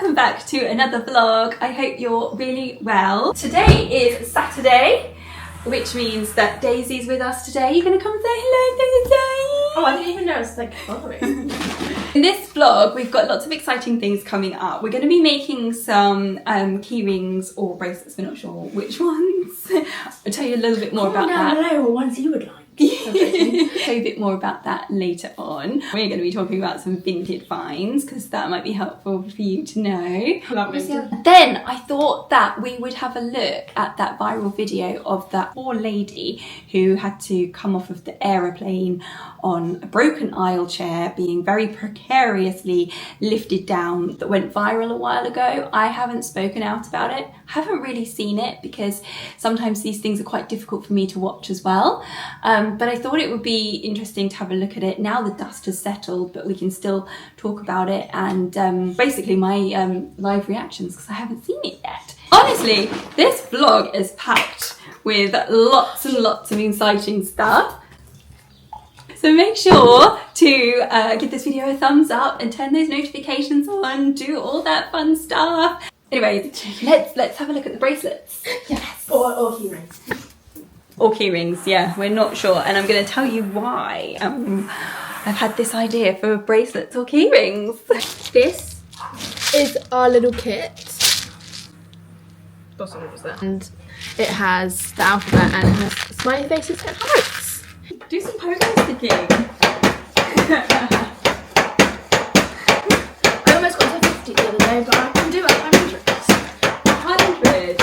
welcome back to another vlog. I hope you're really well. Today is Saturday, which means that Daisy's with us today. You're gonna come and say hello, Daisy? Oh, I didn't even know it was like following. In this vlog, we've got lots of exciting things coming up. We're going to be making some key rings or bracelets. We're not sure which ones. I'll tell you a little bit more about that. Down below, what ones you would like. Tell you a bit more about that later on. We're going to be talking about some Vinted finds because that might be helpful for you to know. Then I thought that we would have a look at that viral video of that poor lady who had to come off of the aeroplane on a broken aisle chair, being very precariously lifted down, that went viral a while ago. I haven't spoken out about it, haven't really seen it because sometimes these things are quite difficult for me to watch as well. But I thought it would be interesting to have a look at it now the dust has settled, but we can still talk about it and basically my live reactions because I haven't seen it yet. Honestly, this vlog is packed with lots and lots of exciting stuff. So make sure to give this video a thumbs up and turn those notifications on, do all that fun stuff. Anyways, let's have a look at the bracelets. Yes. Or key rings. Or key rings, yeah, we're not sure. And I'm going to tell you why I've had this idea for bracelets or key rings. This is our little kit. And it has the alphabet and it has smiley faces and hearts. Do some pogo sticking. I almost got to 50 the other day, but I can do 100. 100?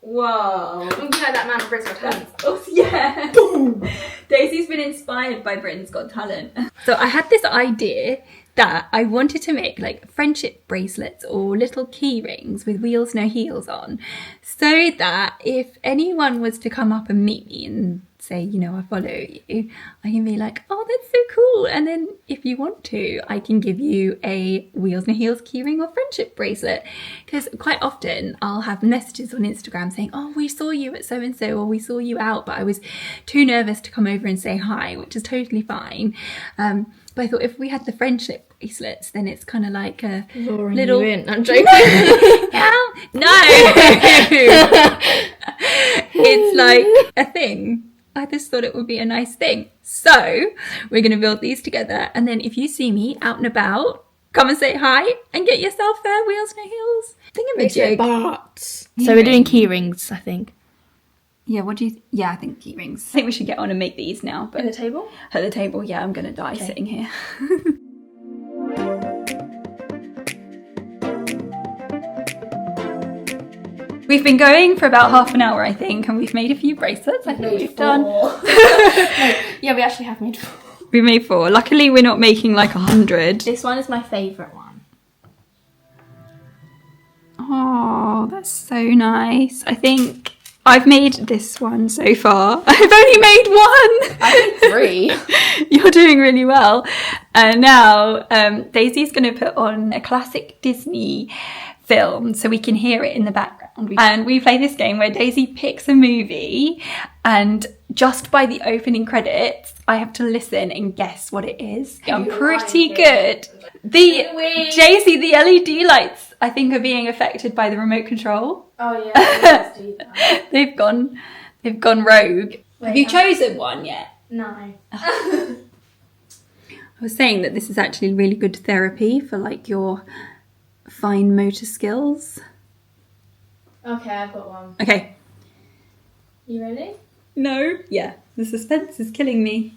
Whoa. I'm gonna be like that man from Britain's Got Talent. Oh, yeah. Boom. Daisy's been inspired by Britain's Got Talent. So I had this idea that I wanted to make like friendship bracelets or little key rings with Wheelsnoheels on, so that if anyone was to come up and meet me and say, you know, I follow you, I can be like, oh, that's so cool. And then if you want to, I can give you a Wheelsnoheels keyring or friendship bracelet. Because quite often I'll have messages on Instagram saying, oh, we saw you at so-and-so, or we saw you out, but I was too nervous to come over and say hi, which is totally fine. But I thought if we had the friendship bracelets, then it's kind of like a Luring little... you in. I'm joking. Yeah. No. It's like a thing. I just thought it would be a nice thing. So we're going to build these together. And then if you see me out and about, come and say hi and get yourself their Wheelsnoheels thingamajig. So we're doing key rings, I think. Yeah, what do you... Yeah, I think key rings. I think we should get on and make these now. But At the table? At the table, yeah, I'm going to die sitting here. We've been going for about half an hour, I think, and we've made a few bracelets. I think we've done. No, yeah, we actually have made 4. We made 4. Luckily, we're not making like 100. This one is my favourite one. Oh, that's so nice. I think I've made this one so far. I've only made 1. I made 3. You're doing really well. And now Daisy's going to put on a classic Disney film so we can hear it in the background. And we play this game where Daisy picks a movie, and just by the opening credits I have to listen and guess what it is. I'm pretty good. Daisy, the LED lights I think are being affected by the remote control. Oh yeah, let's do that. They've gone rogue. Wait, have you chosen one yet? No. I was saying that this is actually really good therapy for like your fine motor skills. Okay, I've got one. Okay. You ready? No. Yeah. The suspense is killing me.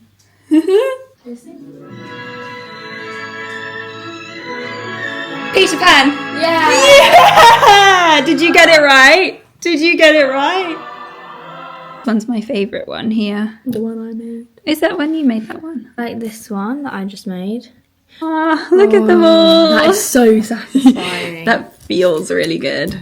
Seriously? Peter Pan. Yeah. Yeah. Did you get it right? Did you get it right? This one's my favourite one here. The one I made. Is that one you made? That one? Like this one that I just made. Ah, look at them all. That is so satisfying. That feels really good.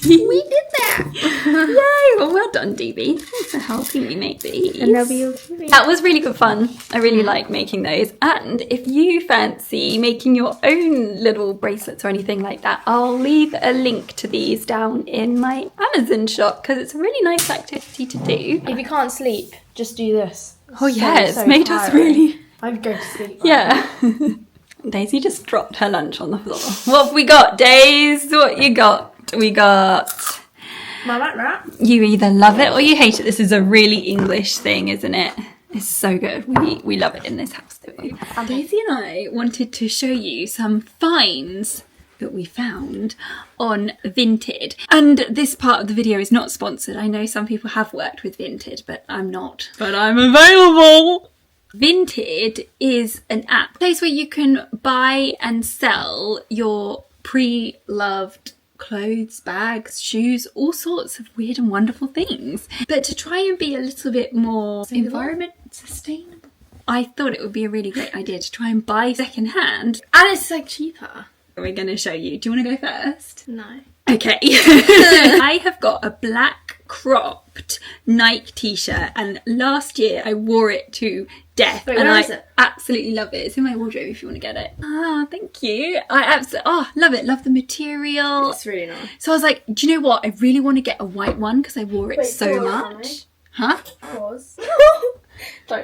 We did that! Yay! Well done, DB. Thanks for helping me make these. And they'll be all cute. That was really good fun. I really like making those. And if you fancy making your own little bracelets or anything like that, I'll leave a link to these down in my Amazon shop because it's a really nice activity to do. If you can't sleep, just do this. Oh yeah, it's made us really... I'd go to sleep. Yeah. Daisy just dropped her lunch on the floor. What have we got, Daisy? What you got? We got... I like that. You either love it or you hate it. This is a really English thing, isn't it? It's so good. We love it in this house, don't we? Daisy and I wanted to show you some finds that we found on Vinted. And this part of the video is not sponsored. I know some people have worked with Vinted, but I'm not. But I'm available! Vinted is an app, a place where you can buy and sell your pre-loved clothes, bags, shoes, all sorts of weird and wonderful things. But to try and be a little bit more environment sustainable, I thought it would be a really great idea to try and buy secondhand. And it's like cheaper. We're going to show you. Do you want to go first? No. Okay. I have got a black cropped Nike t-shirt, and last year I wore it to death. Wait, and where I is it? absolutely love it. It's in my wardrobe if you want to get it. Ah, thank you. I absolutely love it. Love the material. It's really nice. So I was like, do you know what? I really want to get a white one because I wore it so much. Huh? Pause.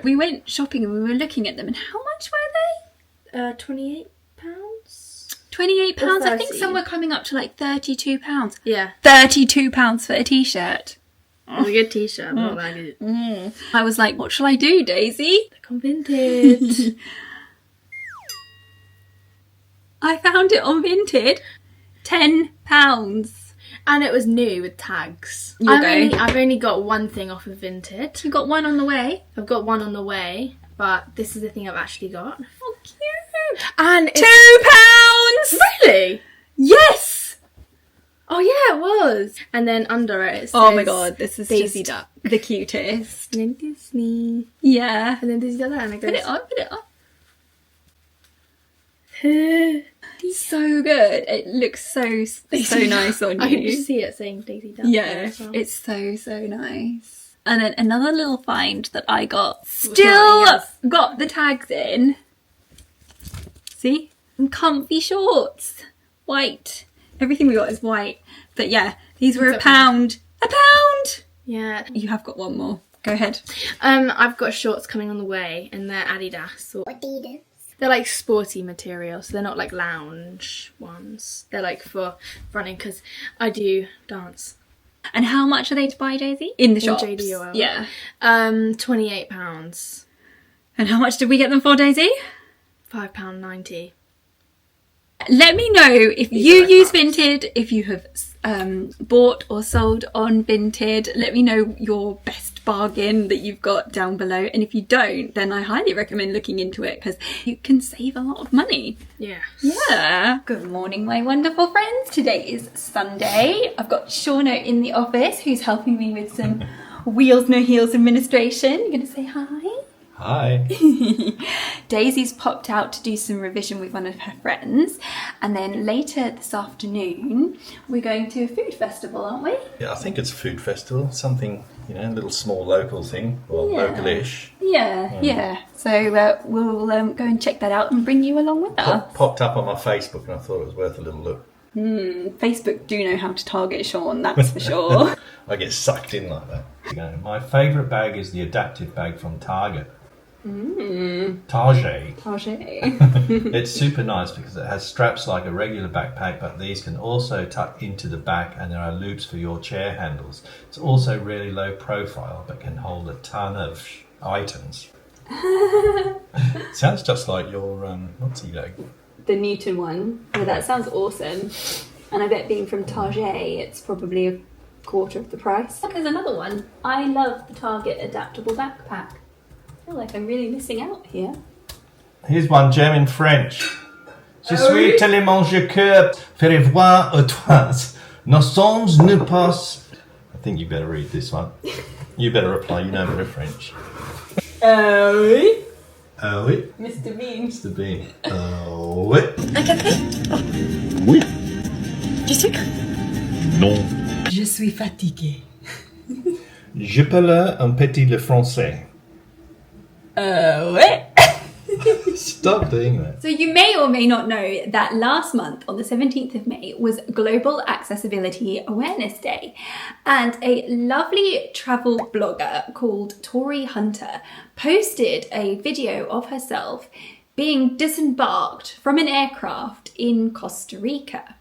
We went shopping and we were looking at them, and how much were they? £28. £28. I think 30. some were coming up to like £32. Yeah. £32 for a t-shirt. It's a good t-shirt, not that good. I was like, what shall I do, Daisy? Look on Vinted. I found it on Vinted. £10. And it was new with tags. You go. I've only got one thing off of Vinted. You got one on the way. I've got one on the way, but this is the thing I've actually got. Oh, cute. And £2. Really? Yes. Oh yeah, it was. And then under it says, Oh my god, this is Daisy just Duck. the cutest. And then Disney. Yeah. And then Daisy Duck, and it goes. Put it on. So good. It looks so nice on you. I can just see it saying Daisy Duck. Yeah, well. it's so nice. And then another little find that I got. nothing Still else. got the tags in. See? Some comfy shorts. White. Everything we got is white. But yeah, these were It's a pound. A pound! Yeah. You have got one more. Go ahead. I've got shorts coming on the way, and they're Adidas. Adidas. They're like sporty material, so they're not like lounge ones. They're like for running, because I do dance. And how much are they to buy, Daisy? In the shops. JDOL. Yeah. £28. And how much did we get them for, Daisy? £5.90. Let me know if you use Vinted, if you have bought or sold on Vinted. Let me know your best bargain that you've got down below. And if you don't, then I highly recommend looking into it because you can save a lot of money. Yeah. Yeah. Good morning, my wonderful friends. Today is Sunday. I've got Shaun in the office who's helping me with some Wheelsnoheels administration. You're going to say hi? Hi. Daisy's popped out to do some revision with one of her friends, and then later this afternoon we're going to a food festival, aren't we? Yeah, I think it's a food festival, something, a little small local thing, or Yeah. local-ish. Yeah. So we'll go and check that out and bring you along with us. Popped up on my Facebook and I thought it was worth a little look. Facebook do know how to target Shaun, that's for sure. I get sucked in like that. My favourite bag is the adaptive bag from Target. Target. It's super nice because it has straps like a regular backpack, but these can also tuck into the back, and there are loops for your chair handles. It's also really low profile but can hold a ton of items. Sounds just like your what's he like? The Newton one. Oh, that sounds awesome. And I bet being from Target, it's probably a quarter of the price. Look, there's another one. I love the Target adaptable backpack. I feel like I'm really missing out here. Here's one gem in French. Je suis tellement je que faire voir aux toits. Nos sons ne pas. I think you better read this one. You better reply, you know a bit of French. Oui. Ah oui. Mr. Bean. Mr. Bean. Oui. Un café? Oui. Du sucre? Non. Je suis fatiguée. Je parle un petit le français. Ouais. Stop doing that. So you may or may not know that last month on the 17th of May was Global Accessibility Awareness Day, and a lovely travel blogger called Tori Hunter posted a video of herself being disembarked from an aircraft in Costa Rica.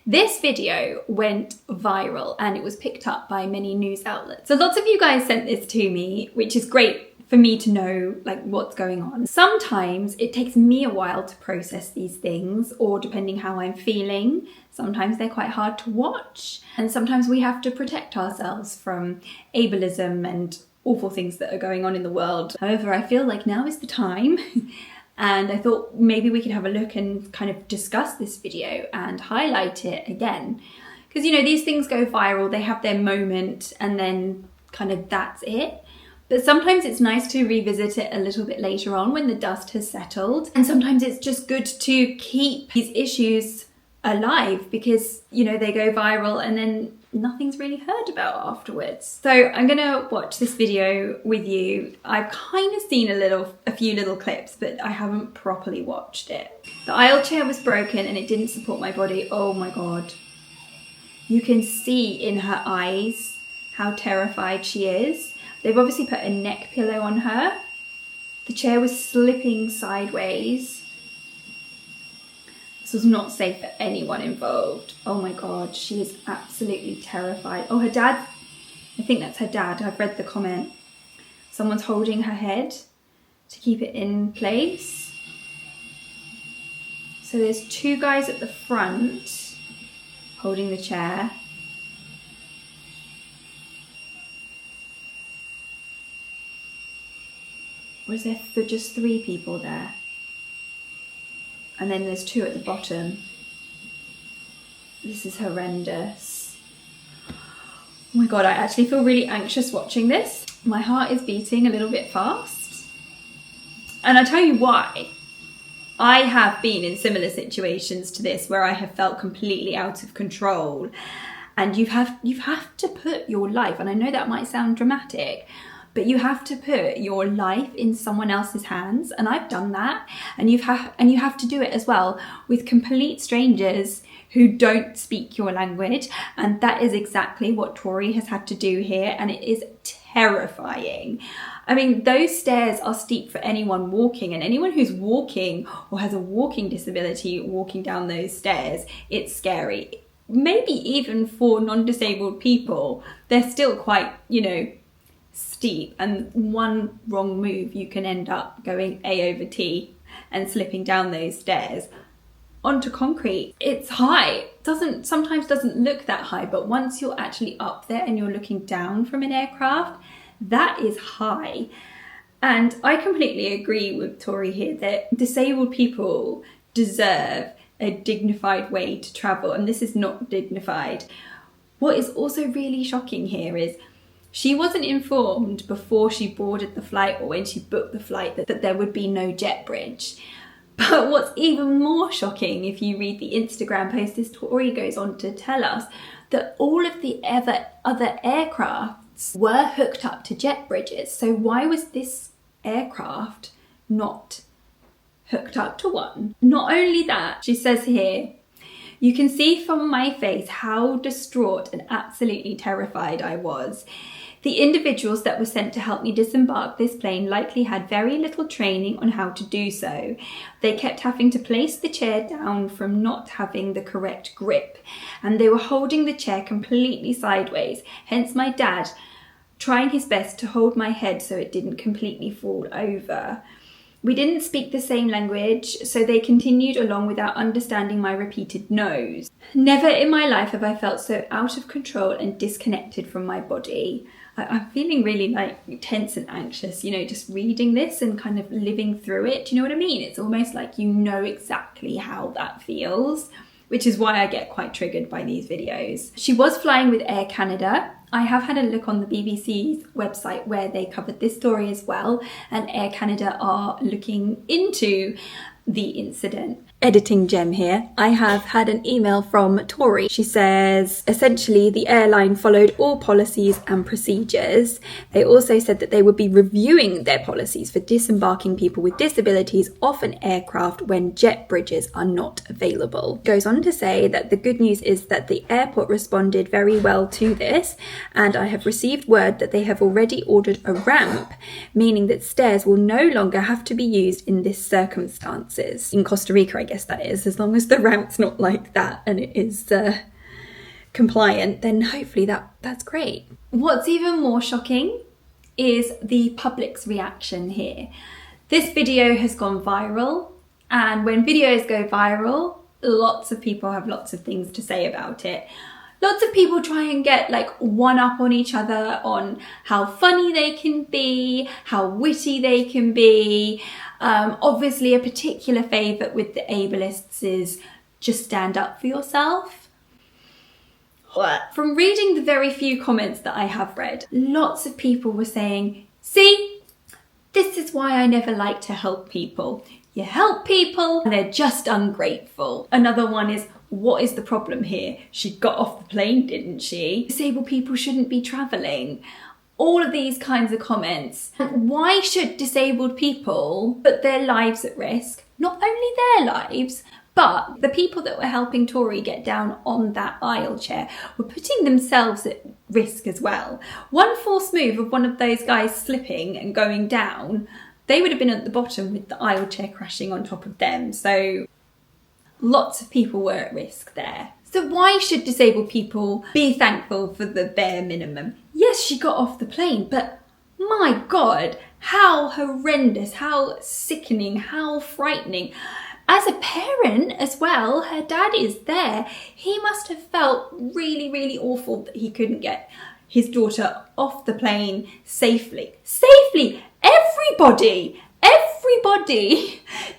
This video went viral and it was picked up by many news outlets. So lots of you guys sent this to me, which is great for me to know like what's going on. Sometimes it takes me a while to process these things, or depending how I'm feeling, sometimes they're quite hard to watch. And sometimes we have to protect ourselves from ableism and awful things that are going on in the world. However, I feel like now is the time. And I thought maybe we could have a look and kind of discuss this video and highlight it again. Because, you know, these things go viral, they have their moment, and then kind of that's it. But sometimes it's nice to revisit it a little bit later on when the dust has settled. And sometimes it's just good to keep these issues alive because, you know, they go viral and then nothing's really heard about afterwards. So I'm gonna watch this video with you. I've kind of seen a few little clips, but I haven't properly watched it. The aisle chair was broken and it didn't support my body. Oh my God. You can see in her eyes how terrified she is. They've obviously put a neck pillow on her. The chair was slipping sideways. This was not safe for anyone involved. Oh my God, she is absolutely terrified. Oh, her dad, I think that's her dad. I've read the comment. Someone's holding her head to keep it in place. So there's two guys at the front holding the chair. Or is there just three people there? And then there's two at the bottom. This is horrendous. Oh my God, I actually feel really anxious watching this. My heart is beating a little bit fast. And I'll tell you why. I have been in similar situations to this where I have felt completely out of control. And you have to put your life, and I know that might sound dramatic, but you have to put your life in someone else's hands, and I've done that. And you have to do it as well with complete strangers who don't speak your language, and that is exactly what Tori has had to do here, and it is terrifying. I mean, those stairs are steep for anyone walking, and anyone who's walking or has a walking disability walking down those stairs, it's scary. Maybe even for non-disabled people, they're still quite, you know, steep, and one wrong move you can end up going A over T and slipping down those stairs onto concrete. It's high. Sometimes doesn't look that high, but once you're actually up there and you're looking down from an aircraft, that is high. And I completely agree with Tori here that disabled people deserve a dignified way to travel, and this is not dignified. What is also really shocking here is she wasn't informed before she boarded the flight or when she booked the flight that there would be no jet bridge. But what's even more shocking, if you read the Instagram post, is Tori goes on to tell us that all of the other aircrafts were hooked up to jet bridges. So why was this aircraft not hooked up to one? Not only that, she says here, you can see from my face how distraught and absolutely terrified I was. The individuals that were sent to help me disembark this plane likely had very little training on how to do so. They kept having to place the chair down from not having the correct grip, and they were holding the chair completely sideways, hence my dad trying his best to hold my head so it didn't completely fall over. We didn't speak the same language, so they continued along without understanding my repeated no's. Never in my life have I felt so out of control and disconnected from my body. I'm feeling really like tense and anxious, you know, just reading this and kind of living through it. Do you know what I mean? It's almost like you know exactly how that feels, which is why I get quite triggered by these videos. She was flying with Air Canada. I have had a look on the BBC's website where they covered this story as well, and Air Canada are looking into the incident. editing gem here. I have had an email from Tori. She says, essentially, the airline followed all policies and procedures. They also said that they would be reviewing their policies for disembarking people with disabilities off an aircraft when jet bridges are not available. Goes on to say that the good news is that the airport responded very well to this, and I have received word that they have already ordered a ramp, meaning that stairs will no longer have to be used in this circumstances. In Costa Rica, I guess that is, as long as the ramp's not like that and it is compliant, then hopefully that's great. What's even more shocking is the public's reaction here. This video has gone viral, and when videos go viral, lots of people have lots of things to say about it. Lots of people try and get like one up on each other on how funny they can be, how witty they can be. Obviously a particular favourite with the ableists is just stand up for yourself. From reading the very few comments that I have read, lots of people were saying, see, this is why I never like to help people. You help people and they're just ungrateful. Another one is, what is the problem here? She got off the plane, didn't she? Disabled people shouldn't be travelling. All of these kinds of comments. And why should disabled people put their lives at risk? Not only their lives, but the people that were helping Tori get down on that aisle chair were putting themselves at risk as well. One false move of one of those guys slipping and going down, they would have been at the bottom with the aisle chair crashing on top of them. So lots of people were at risk there. So why should disabled people be thankful for the bare minimum? Yes, she got off the plane, but my God, how horrendous, how sickening, how frightening. As a parent as well, her dad is there. He must have felt really, really awful that he couldn't get his daughter off the plane safely. Safely! Everybody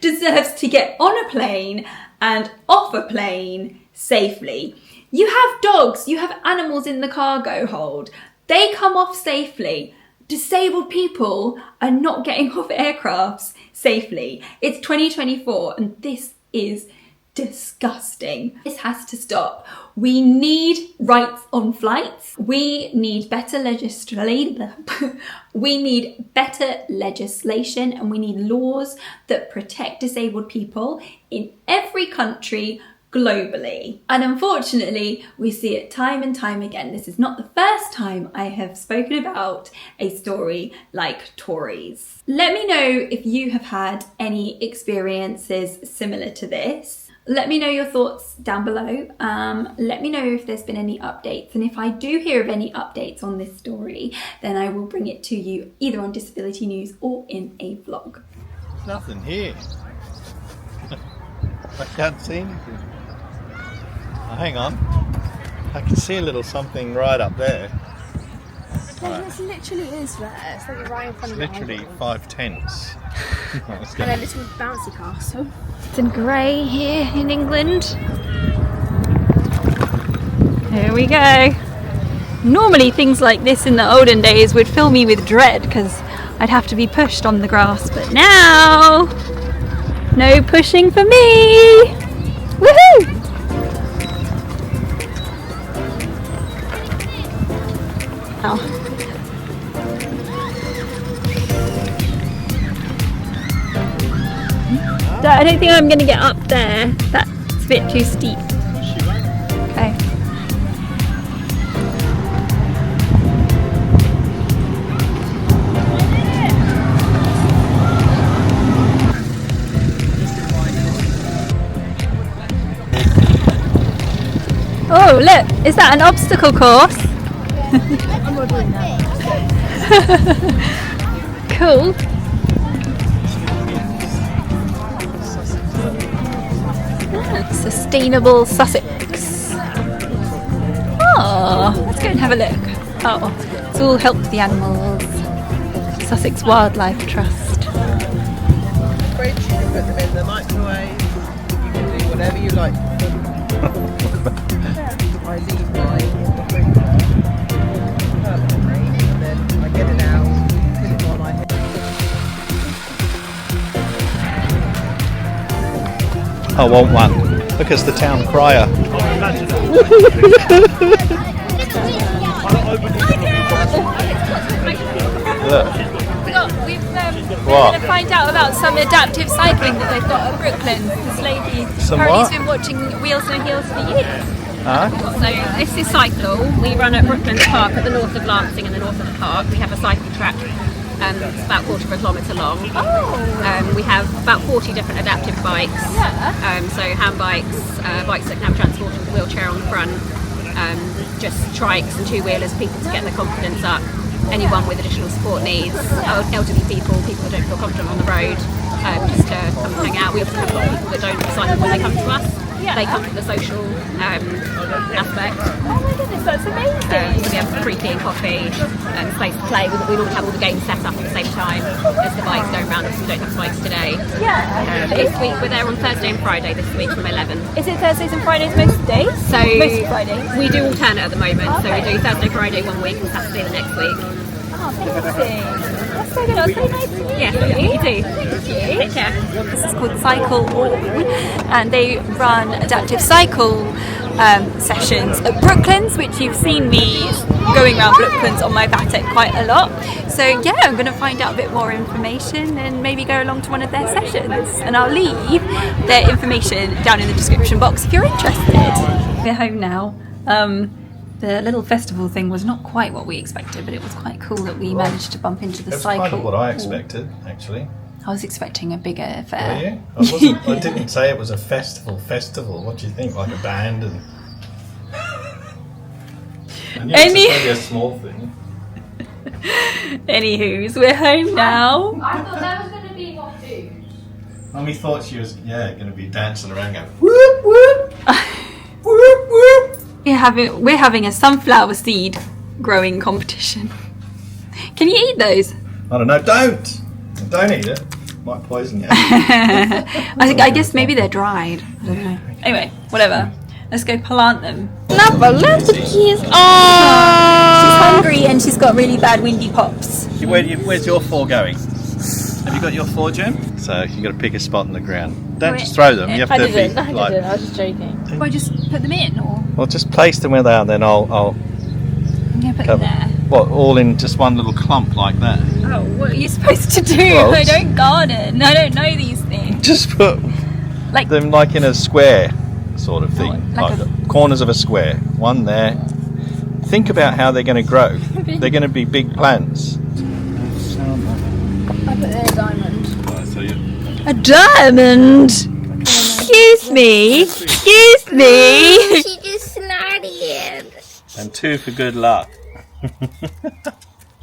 deserves to get on a plane and off a plane safely. You have dogs, you have animals in the cargo hold. They come off safely. Disabled people are not getting off aircrafts safely. It's 2024 and this is disgusting. This has to stop. We need rights on flights. We need better legislation. We need better legislation, and we need laws that protect disabled people in every country globally. And unfortunately, we see it time and time again. This is not the first time I have spoken about a story like Tori's. Let me know if you have had any experiences similar to this. Let me know your thoughts down below. Let me know if there's been any updates. And if I do hear of any updates on this story, then I will bring it to you either on Disability News or in a vlog. There's nothing here. I can't see anything. Oh, hang on. I can see a little something right up there. Right. It literally is there. It's like right in front of the literally 5 tents. Right, let's go. And a little bouncy castle. It's in grey here in England. Here we go. Normally things like this in the olden days would fill me with dread because I'd have to be pushed on the grass, but now, no pushing for me! Woohoo! Oh. I don't think I'm going to get up there. That's a bit too steep. Okay. Oh, look, is that an obstacle course? I'm not doing that. Cool. Sustainable Sussex. Oh, let's go and have a look. Oh, it's all help the animals. Sussex Wildlife Trust. Fridge, you can put them in the microwave. You can do whatever you like. I leave mine in the fridge permanently, and then I get it out, put it on my head. I want one. Look, it's the town crier. Look. We're going to find out about some adaptive cycling that they've got at Brooklyn. This lady apparently has been watching Wheelsnoheels for years. So this is Cycle. We run at Brooklands Park at the north of Lancing in the north of the park. We have a cycle track. It's about 1/4 kilometre long. We have about 40 different adaptive bikes. So hand bikes, bikes that can have transport with a wheelchair on the front, just trikes and two-wheelers, people to get their confidence up. Anyone with additional support needs, elderly people, people that don't feel confident on the road, just to come and hang out. We also have a lot of people that don't cycle when they come to us. They come for the social aspect. Oh my goodness, that's amazing. So we have free tea and coffee, place to play. We normally have all the games set up at the same time as the bikes going around, because we don't have bikes today. This week we're there on Thursday and Friday this week from 11. Is it Thursdays and Fridays most days? So most Fridays? We do alternate at the moment. So we do Thursday, Friday one week and Saturday the next week. Oh, fantastic. That's so good. That's so nice to meet Yeah, you. you do. Thank you. Take care. This is called Cycle All, and they run adaptive cycle sessions at Brooklands, which you've seen me going around Brooklands on my Vatek quite a lot. So yeah, I'm going to find out a bit more information and maybe go along to one of their sessions, and I'll leave their information down in the description box if you're interested. We're home now. The little festival thing was not quite what we expected, but it was quite cool that we managed to bump into the That's cycle. kind of what I expected, actually. I was expecting a bigger Were affair. you? I didn't say it was a festival. What do you think? Like a band and... I knew it was only a small thing. Anywho's, we're home now. I thought that was going to be more food. Mummy thought she was, going to be dancing around going, whoop, whoop, whoop, whoop. We're having a sunflower seed growing competition. Can you eat those? I don't know. Don't eat it. Might poison you. I guess maybe they're dried. I don't know. Anyway, whatever. Let's go plant them. Look, she's hungry and she's got really bad windy pops. Where's your four going? Have you got your four, Jem? So you got to pick a spot on the ground. Don't just throw them. You have to be like. I was just joking. Do I just put them in, or? Well, just place them where they are, then I'll I'm gonna put them there. What, all in just one little clump like that? Oh, what are you supposed to do? Well, I don't garden. I don't know these things. Just put them like in a square sort of thing, like corners of a square. One there. Think about how they're going to grow. They're going to be big plants. I put there a diamond. A diamond? Excuse me. Excuse me. She just snarted. And two for good luck.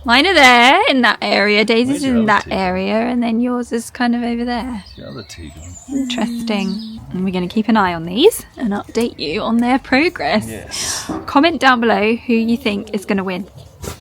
Mine are there in that area. Daisy's Where's your in that other two? area, and then yours is kind of over there. The other two gone. Interesting. And we're going to keep an eye on these and update you on their progress. Yes. Comment down below who you think is going to win.